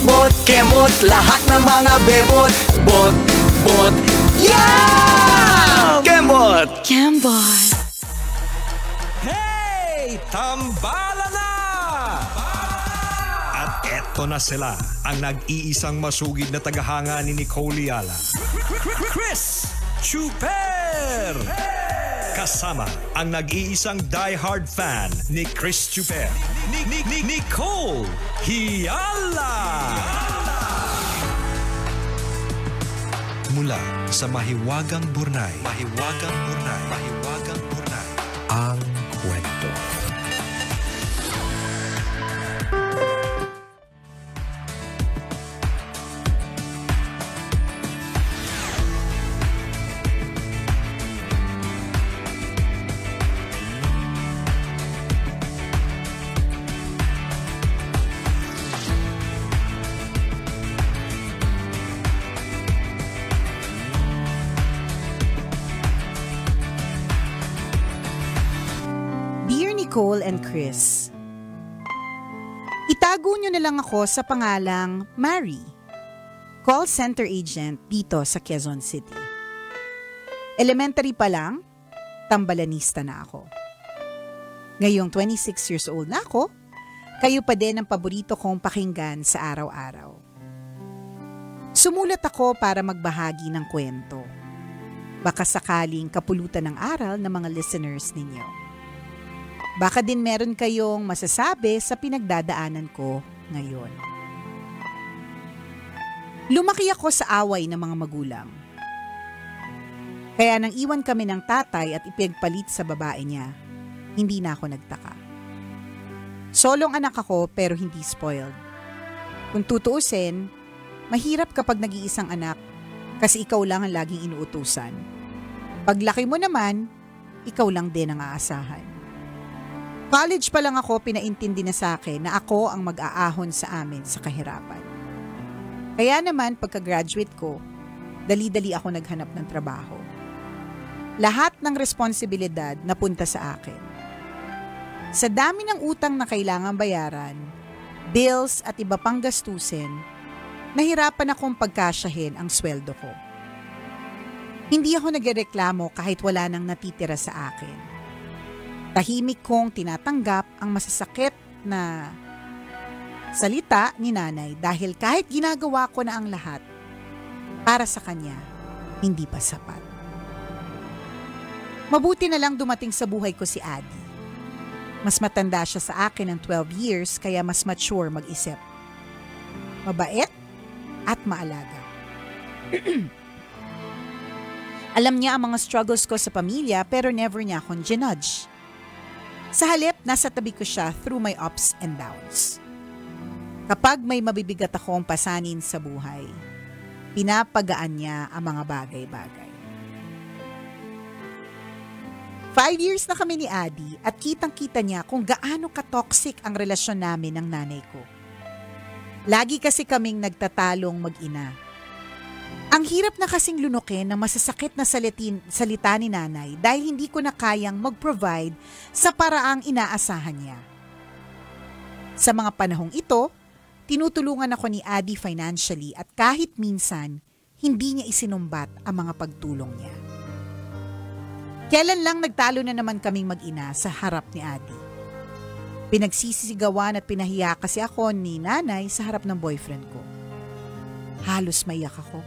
bot, kemot, lahat ng mga bebot. Bot, bot, yeah! Kembot! Kembot! Hey! Tambala na! At eto na sila, ang nag-iisang masugid na tagahanga ni Nicole Yala. Chris Chuper! Kasama ang nag-iisang diehard fan ni Chris Chuper, Nicole Yala! Mula sa Mahiwagang Burnay, ang kwento. Nicole and Chris. Itago nyo na lang ako sa pangalang Mary, call center agent dito sa Quezon City. Elementary pa lang, tambalanista na ako. Ngayong 26 years old na ako, kayo pa din ang paborito kong pakinggan sa araw-araw. Sumulat ako para magbahagi ng kwento. Baka sakaling kapulutan ng aral ng mga listeners ninyo. Baka din meron kayong masasabi sa pinagdadaanan ko ngayon. Lumaki ako sa away ng mga magulang. Kaya nang iwan kami ng tatay at ipagpalit sa babae niya, hindi na ako nagtaka. Solong anak ako pero hindi spoiled. Kung tutuusin, mahirap kapag nag-iisang anak kasi ikaw lang ang laging inuutusan. Paglaki mo naman, ikaw lang din ang aasahan. College pa lang ako pinaintindi na sa akin na ako ang mag-aahon sa amin sa kahirapan. Kaya naman pagka-graduate ko, dali-dali ako naghanap ng trabaho. Lahat ng responsibilidad napunta sa akin. Sa dami ng utang na kailangan bayaran, bills at iba pang gastusin, nahirapan akong pagkasyahin ang sweldo ko. Hindi ako nagreklamo kahit wala nang natitira sa akin. Tahimik kong tinatanggap ang masasakit na salita ni nanay dahil kahit ginagawa ko na ang lahat, para sa kanya, hindi pa sapat. Mabuti na lang dumating sa buhay ko si Adi. Mas matanda siya sa akin ng 12 years kaya mas mature mag-isip. Mabait at maalaga. Alam niya ang mga struggles ko sa pamilya pero never niya akong ginudge. Sa halip, nasa tabi ko siya through my ups and downs. Kapag may mabibigat akong pasanin sa buhay, pinapagaan niya ang mga bagay-bagay. 5 years na kami ni Adi at kitang-kita niya kung gaano ka-toxic ang relasyon namin ng nanay ko. Lagi kasi kaming nagtatalong mag-ina. Ang hirap na kasing lunukin ng masasakit na salita ni nanay dahil hindi ko na kayang mag-provide sa paraang inaasahan niya. Sa mga panahong ito, tinutulungan ako ni Adi financially at kahit minsan, hindi niya isinumbat ang mga pagtulong niya. Kailan lang nagtalo na naman kaming mag-ina sa harap ni Adi. Pinagsisisigawan at pinahiya kasi ako ni nanay sa harap ng boyfriend ko. Halos maiyak ako.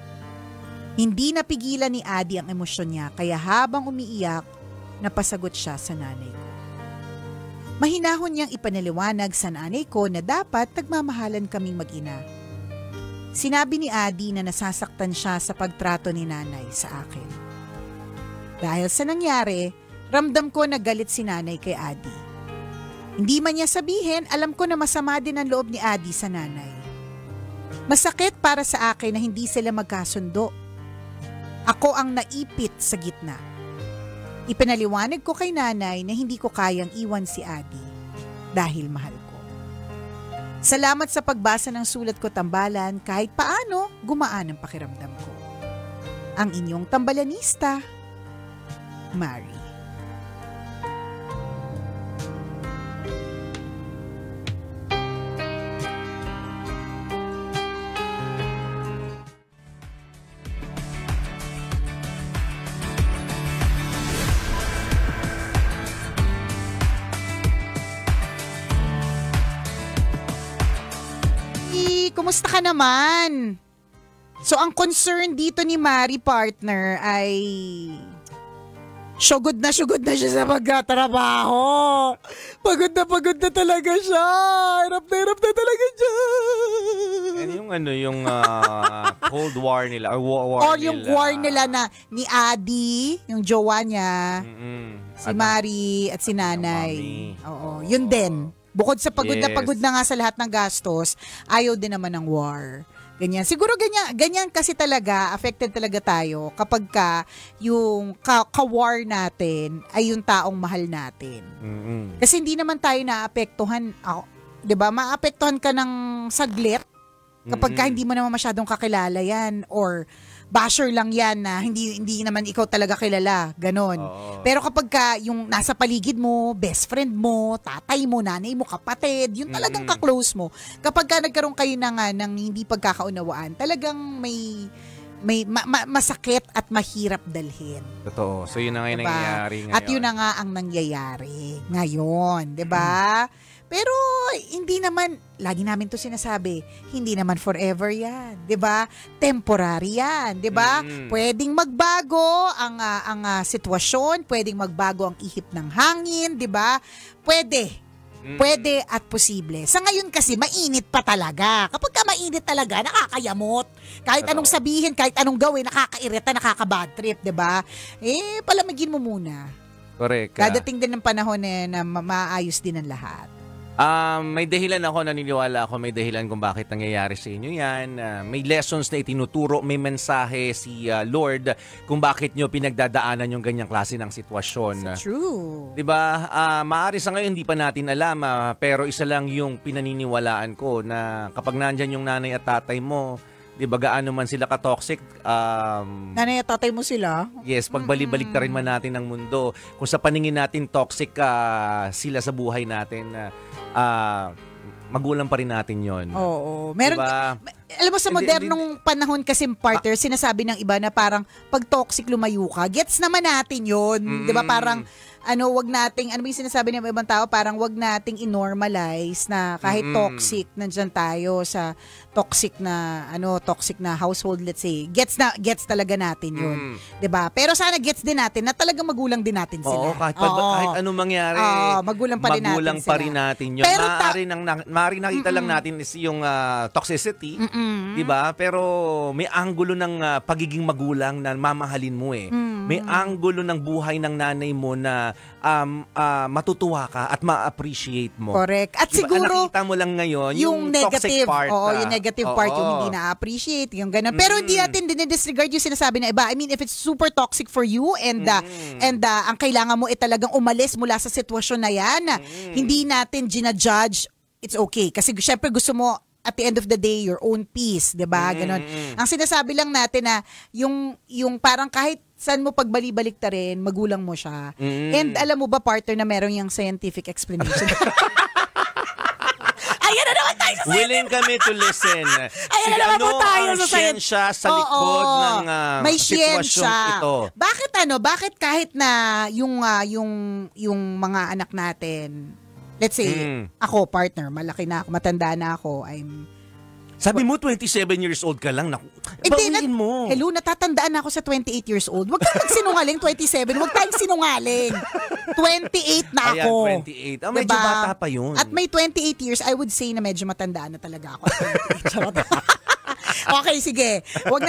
Hindi napigilan ni Adi ang emosyon niya kaya habang umiiyak, napasagot siya sa nanay ko. Mahinahon niyang ipanaliwanag sa nanay ko na dapat nagmamahalan kaming mag-ina. Sinabi ni Adi na nasasaktan siya sa pagtrato ni nanay sa akin. Dahil sa nangyari, ramdam ko na galit si nanay kay Adi. Hindi man niya sabihin, alam ko na masama din ang loob ni Adi sa nanay. Masakit para sa akin na hindi sila magkasundo. Ako ang naipit sa gitna. Ipinaliwanag ko kay nanay na hindi ko kayang iwan si Adi dahil mahal ko. Salamat sa pagbasa ng sulat ko, Tambalan, kahit paano gumaan ang pakiramdam ko. Ang inyong tambalanista, Mary. kumusta ka naman? So, ang concern dito ni Mari, partner, ay sugod na siya sa pagkatrabaho. Pagod na talaga siya. Hirap na talaga siya. Ano yung Cold War nila or war Or yung war nila na ni Adi, yung jowa niya, si Mari at si Nanay. Oo, yun din. Bukod sa pagod na nga sa lahat ng gastos, ayaw din naman ng war. Ganyan. Siguro ganyan kasi talaga, affected talaga tayo kapag yung ka-war natin ay yung taong mahal natin. Kasi hindi naman tayo naapektuhan, 'di ba? Maapektuhan ka ng saglit kapag hindi mo naman masyadong kakilala yan or basher lang yan na hindi naman ikaw talaga kilala, ganon. Pero kapag yung nasa paligid mo, best friend mo, tatay mo, nanay mo, kapatid, yung talagang ka-close mo, kapag nagkaroon kayo ng hindi pagkakaunawaan, talagang may masakit at mahirap dalhin. Totoo. So yun na nga yung nangyayari ngayon. At yun na nga ang nangyayari ngayon, 'di ba? Pero hindi naman, lagi namin to sinasabi, hindi naman forever yan, 'di ba? Temporary yan, 'di ba? Pwedeng magbago ang sitwasyon, pwedeng magbago ang ihip ng hangin, 'di ba? Pwede at posible. Sa ngayon kasi, mainit pa talaga. Kapag mainit talaga, nakakayamot. Kahit anong sabihin, kahit anong gawin, nakakairita, nakaka-bad trip, 'di ba? Palamigin mo muna. Correct. Dadating din ng panahon na maayos din ang lahat. May dahilan ako, naniniwala ako, may dahilan kung bakit nangyayari sa inyo yan. May lessons na itinuturo, may mensahe si Lord kung bakit nyo pinagdadaanan yung ganyang klase ng sitwasyon. So true. Diba? Maaari sa ngayon hindi pa natin alam, pero isa lang yung pinaniniwalaan ko na kapag nandyan yung nanay at tatay mo, diba gaano man sila ka-toxic. Nanay at tatay mo sila? Yes, pagbalik-balik rin man natin ng mundo. Kung sa paningin natin toxic sila sa buhay natin, magulang pa rin natin yon. Oo. Meron, diba? Alam mo sa modernong panahon kasi partner, sinasabi ng iba na parang pag toxic lumayo ka, gets naman natin yun. Diba parang wag nating, ano yung sinasabi ng ibang tao, parang wag nating i-normalize na kahit toxic, nandyan tayo sa toxic na household, let's say. Gets talaga natin yun. 'Di ba? Pero sana gets din natin na talagang magulang din natin sila. Oo, kahit anong mangyari. Magulang pa rin natin yun. Pero maaari nakita lang natin is yung toxicity, 'di ba? Pero may anggulo ng pagiging magulang na mamahalin mo eh. May anggulo ng buhay ng nanay mo na matutuwa ka at ma-appreciate mo. Correct. At diba, siguro nakita mo lang ngayon yung negative toxic part. Yung negative part, yung hindi na-appreciate, yung ganun. Pero hindi natin dinidisregard yung sinasabi na iba. I mean, if it's super toxic for you and ang kailangan mo talagang umalis mula sa sitwasyon na yan, hindi natin ginajudge, it's okay. Kasi syempre gusto mo at the end of the day, your own peace, 'di ba? Ganon. Ang sinasabi lang natin na yung parang kahit saan mo pagbali-balik ta rin, magulang mo siya. And alam mo ba, partner, na meron yung scientific explanation? Ayan na naman tayo sa willing kami to listen. Ayan na naman po tayo sa siyensya sa likod ng may sitwasyong ito? Bakit kahit na yung mga anak natin, let's say, ako, partner, malaki na ako, matanda na ako, Sabi mo, 27 years old ka lang. Bawiin mo. Hello, natatandaan na ako sa 28 years old. Huwag kang magsinungaling, 27. Huwag tayong sinungaling. 28 na ako. Ayan, 28. Medyo bata pa yun. At may 28 years, I would say na medyo matandaan na talaga ako. Okay, sige. Wag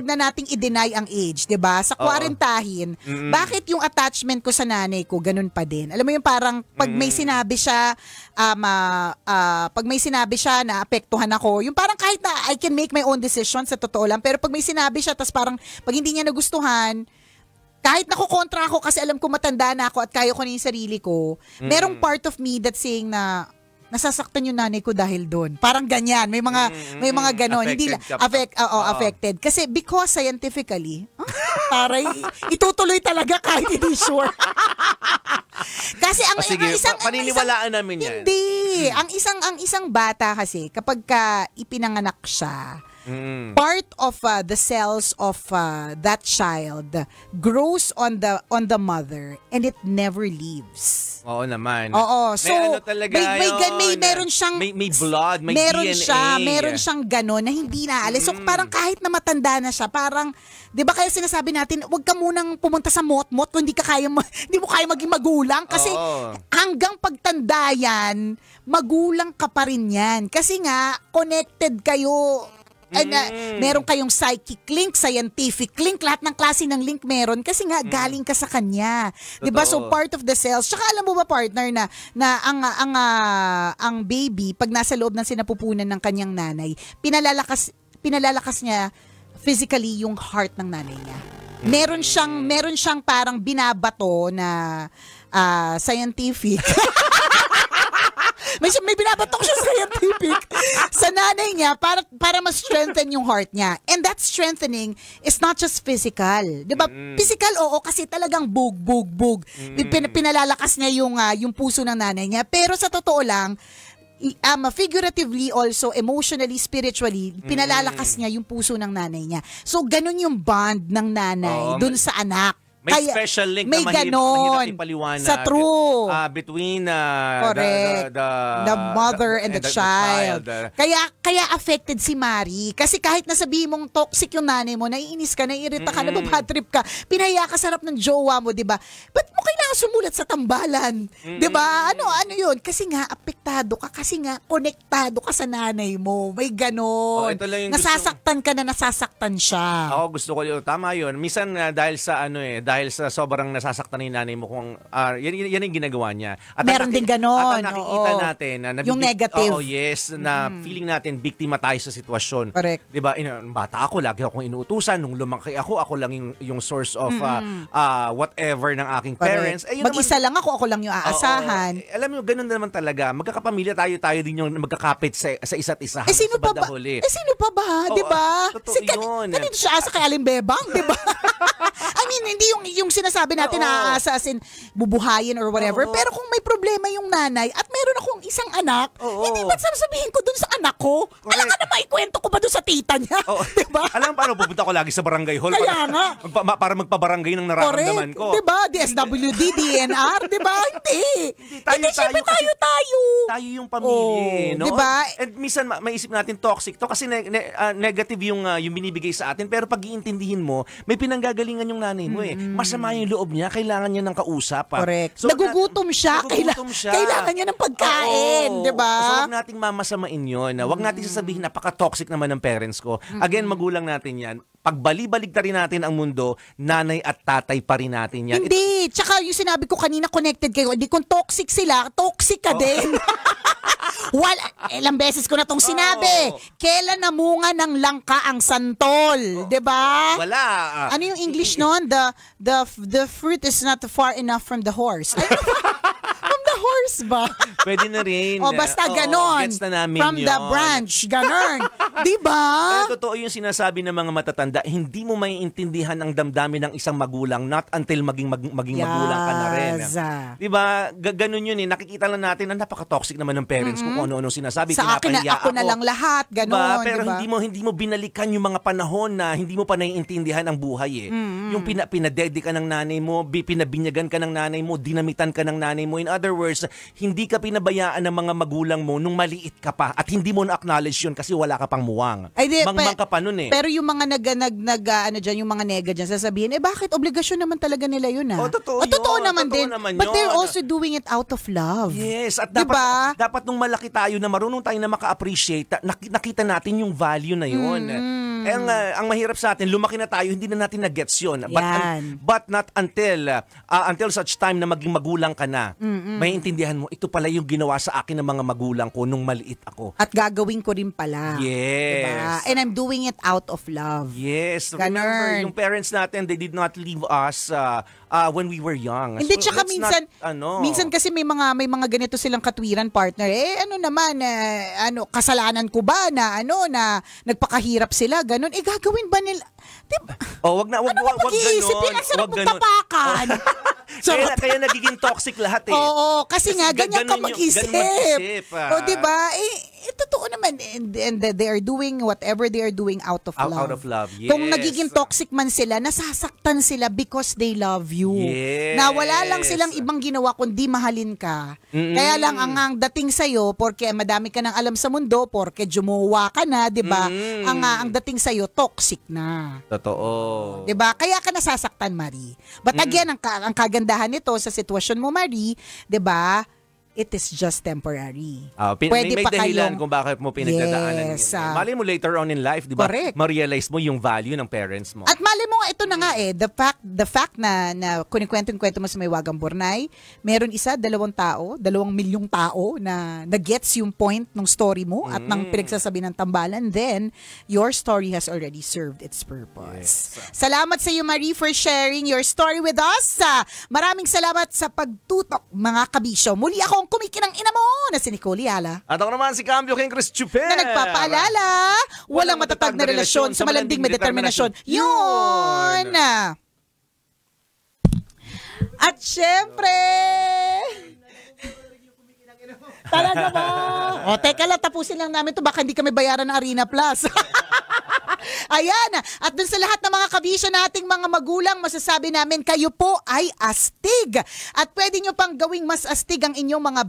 na nating i-deny ang age, 'di ba? Sa kwarentahin, bakit yung attachment ko sa nanay ko ganun pa din? Alam mo yung parang pag may sinabi siya, na apektuhan ako, yung parang kahit na I can make my own decision sa totoo lang, pero pag may sinabi siya tas parang pag hindi niya nagustuhan, kahit nakukontra ako kasi alam ko matanda na ako at kaya ko na yung sarili ko, merong part of me that's saying na nasasaktan yung nanay ko dahil doon. Parang ganyan. May mga ganon. Affected. Kasi because scientifically, taray, itutuloy talaga kahit hindi sure. Kasi ang isang paniniwalaan namin yan. Hindi. Ang isang bata kasi kapag ipinanganak siya, part of the cells of that child grows on the mother and it never leaves. Oo naman. Oo. So, may ano talaga meron siyang may blood, may DNA. Meron siyang gano'n na hindi naalis. So, parang kahit na matanda na siya, parang, di ba kaya sinasabi natin, huwag ka munang pumunta sa mot-mot kung hindi mo kaya maging magulang. Kasi hanggang pagtanda yan, magulang ka pa rin yan. Kasi nga, connected kayo. Meron kayong psychic link, scientific link, lahat ng klase ng link meron kasi nga galing ka sa kanya. 'Di ba? So part of the cells. Tsaka alam mo ba partner na ang baby pag nasa loob ng sinapupunan ng kanyang nanay, pinalalakas niya physically yung heart ng nanay niya. Meron siyang parang binabato na scientific. May binabatok siya scientific sa nanay niya para ma-strengthen yung heart niya. And that strengthening is not just physical. 'Di ba? Physical, oo, kasi talagang bug. Pinalalakas niya yung puso ng nanay niya. Pero sa totoo lang, figuratively also, emotionally, spiritually, pinalalakas niya yung puso ng nanay niya. So, ganun yung bond ng nanay dun sa anak. May special link may na mahirap ipaliwanag sa true between the mother and the child. Kaya affected si Mari. Kasi kahit nasabihin mong toxic yung nanay mo, naiinis ka, naiirita ka, bad trip ka, pinaya ka sarap ng jowa mo, di ba? Ba't mo kailangan sumulat sa tambalan? Di ba? Ano yun? Kasi nga, apektado ka. Kasi nga, konektado ka sa nanay mo. May ganon. Nasasaktan ka na nasasaktan siya. Ako gusto ko yun. Tama yun. Minsan dahil sa sobrang nasasaktan ng nanay mo kung yan yung ginagawa niya. At meron din ganon. At nakikita natin na yung negative. Na feeling natin biktima tayo sa sitwasyon. Correct. 'Di ba? Bata ako, lagi akong inuutusan. Nung lumaki ako lang yung source of whatever ng aking parents. Mag-isa lang ako lang yung aasahan. Alam mo, ganun naman talaga. Magkakapamilya tayo din yung magkakapit sa isa't isa. Sino pa ba? Sino pa ba? 'Di ba? Totoo yun. Kanino siya asa kay Alimbebang, 'di ba? I mean, hindi yung sinasabi natin na aasa as in bubuhayin or whatever. Pero kung may problema yung nanay at meron akong isang anak, hindi ba't sasabihin ko dun sa anak ko? Alam ka na maikwento ko ba dun sa tita niya? Diba? Alam paano pupunta ko lagi sa barangay hall? Kaya nga. Para magpabarangay ng nararamdaman ko. Diba? DSWD, DNR, diba? Hindi. Siyempre tayo. Tayo yung pamilya, no? Diba? And minsan maisip natin toxic to kasi negative yung binibigay sa atin. Pero pag iintindihin mo, may pinanggagalingan yung nanay mo masama yung loob niya, kailangan niya ng kausap. Correct. So, nagugutom siya. Kailangan niya ng pagkain, di ba? So, huwag nating mamasamain yun. Huwag nating sasabihin, napaka-toxic naman ng parents ko. Again, magulang natin yan. Pag bali-baligtarin natin ang mundo, nanay at tatay pa rin natin yan. Hindi. Tsaka yung sinabi ko kanina, connected kayo. Hindi, kung toxic sila, toxic ka din. Ilang beses ko na tong sinabi. Kailan namunga ng langka ang santol? Diba? Wala. Ano yung English nun? The fruit is not far enough from the horse. From the horse ba? Pwede na rin. Basta ganon. Gets na namin from yun. the branch. Ganon. Diba? Pero totoo yung sinasabi ng mga matatanda, hindi mo maiintindihan ang damdamin ng isang magulang not until maging magulang ka na rin. Diba? Ganon yun eh. Nakikita lang natin na napaka-toxic naman ng parents ko kung ano-ano sinasabi. Sa akin na ako na lang lahat. Ganon. Pero diba? hindi mo binalikan yung mga panahon na hindi mo pa naiintindihan ang buhay eh. Yung pinadedika ng nanay mo, pinabinyagan ka ng nanay mo, dinamitan ka ng nanay mo. In other words, hindi ka pinabayaan ng mga magulang mo nung maliit ka pa at hindi mo na-acknowledge yun kasi wala ka pang muwang. Mangmang ka pa nun eh. Pero yung mga yung mga nega dyan, sasabihin, bakit obligasyon naman talaga nila yun totoo naman din. But they're also doing it out of love. Yes. At diba? dapat nung malaki tayo na marunong tayo na maka-appreciate, nakita natin yung value na yun. Ang mahirap sa atin, lumaki na tayo, hindi na natin na-gets yun. But not until such time na maging magulang ka na, maiintindihan mo, ito pala yung ginawa sa akin ng mga magulang ko nung maliit ako. At gagawin ko rin pala. Yes. Diba? And I'm doing it out of love. Yes. Remember, yung parents natin, they did not leave us when we were young. Hindi, tsaka minsan kasi may mga ganito silang katwiran, partner. Kasalanan ko ba na nagpakahirap sila, ganun. Gagawin ba nila? Diba? Wag ganon. Mag-iisip, pinasarap mong tapakan. Kaya nagiging toxic lahat eh. Oo, kasi nga, ganyan ka ganun mag-isip. O, diba? Totoo naman. And they are doing whatever they are doing out of love. Out of love, yes. Kung nagiging toxic man sila, nasasaktan sila because they love you. Yes. Na wala lang silang ibang ginawa kundi mahalin ka. Kaya lang ang dating sa'yo, porque madami ka nang alam sa mundo, porque jumuwa ka na, diba? Ang dating sa'yo, toxic na. Totoo. Diba? Kaya ka nasasaktan, Marie. But again, ang kagandahan nito sa sitwasyon mo, Marie, diba? It is just temporary. May dahilan kung bakit mo pinagdadaanan. Yes. Mali mo later on in life, di ba? Correct. Ma-realize mo yung value ng parents mo. At mali mo, ito na nga the fact na kunikwento mo sa May Wagang Burnay, meron 2 tao, 2 milyong tao na gets yung point ng story mo at ng pinagsasabi ng tambalan, then your story has already served its purpose. Yes. Salamat sa iyo, Marie, for sharing your story with us. Maraming salamat sa pagtutok, mga kabisyo. Muli akong kumikinang ina mo na si Nicole Yala. At ako naman si Cambio King Chris Chuper. Na nagpapaalala, walang matatag na relasyon sa malanding may determinasyon. Yun! At syempre, talaga ba? O, teka lang, tapusin lang namin to. Baka hindi kami bayaran ng Arena Plus. Ayan, at dun sa lahat ng mga kabisyo nating mga magulang, masasabi namin kayo po ay astig. At pwede nyo pang gawing mas astig ang inyong mga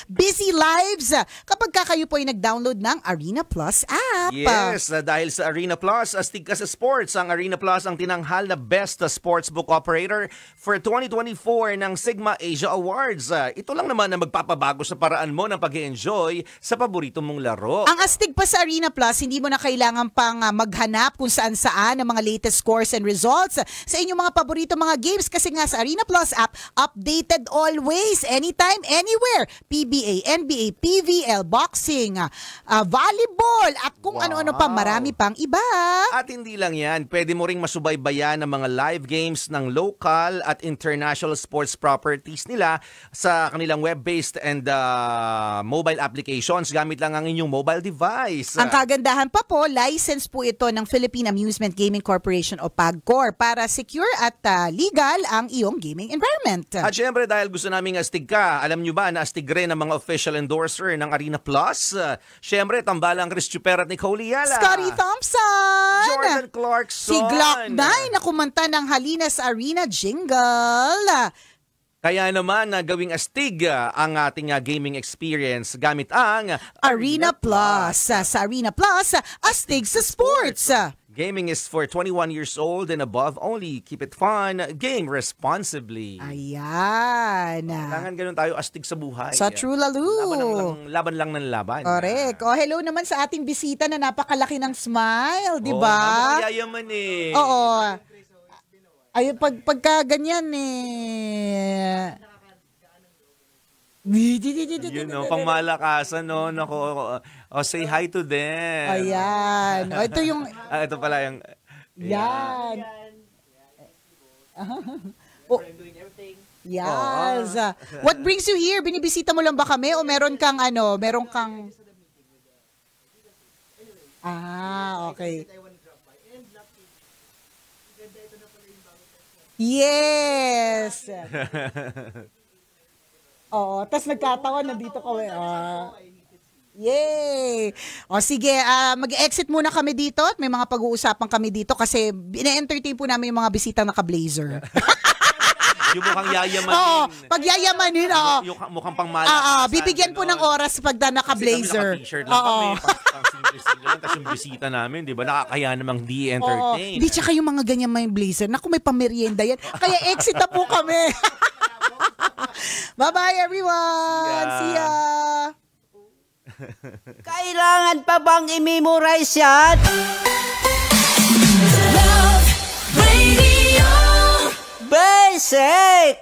busy lives kapag kayo po ay nag-download ng Arena Plus app. Yes, dahil sa Arena Plus, astig ka sa sports. Ang Arena Plus ang tinanghal na Best Sportsbook Operator for 2024 ng Sigma Asia Awards. Ito lang naman na magpapabago sa paraan mo ng pag-enjoy sa paborito mong laro. Ang astig pa sa Arena Plus, hindi mo na kailangan pang maghanap kung saan-saan ang mga latest scores and results sa inyong mga paborito mga games kasi nga sa Arena Plus app, updated always, anytime, anywhere. PBA, NBA, PVL, boxing, volleyball, at kung ano-ano pa, marami pang iba. At hindi lang yan, pwede mo ring masubaybayan ng mga live games ng local at international sports properties nila sa kanilang web-based and mobile applications gamit lang ang inyong mobile device. Ang kagandahan pa po, license po ito ng Philippine Amusement Gaming Corporation o PAGCOR para secure at legal ang iyong gaming environment. At syempre dahil gusto naming astig ka, alam nyo ba na astig rin ang mga official endorser ng Arena Plus? Syempre, tambalang Chris Chuper at Nicole Yala. Scotty Thompson! Jordan Clarkson! Si Glock 9 na kumanta ng Halinas Arena jingle. Kaya naman gawing astig ang ating gaming experience gamit ang Arena Plus. Sa Arena Plus, astig sa sports. Gaming is for 21 years old and above only. Keep it fun. Game responsibly. Ayan. Kailangan ganun tayo astig sa buhay. Sa true lalu. Laban lang ng laban. Correct. Hello naman sa ating bisita na napakalaki ng smile, di ba? Mayayaman eh. Oo. Ay, pagka ganyan eh. Yun know, pang malakasan, no? Nako, say hi to them. Ayan. Ito yung... ito pala yung... Yan. Yes. What brings you here? Binibisita mo lang ba kami o meron kang okay. Yes. Oo, tas nagkataon nandito kami. Yay! O sige, mag-exit muna kami dito at may mga pag-uusapan kami dito kasi ina-entertain po namin yung mga bisitang naka-blazer. Yung mukhang yayamanin. Oo, pag yayamanin, oo. Yung mukhang pang malakasan. Bibigyan po ng oras pag naka-blazer. Kasi kami naka-t-shirt lang kami. Pang simple lang. Tapos yung bisita namin, di ba? Nakakaya namang di-entertain. Di tsaka yung mga ganyan may blazer. Naku, may pamerienda yan. Kaya exit na po kami. Bye-bye everyone. See ya. Kailangan pa bang i-memorize yan? Love Radio. Basic!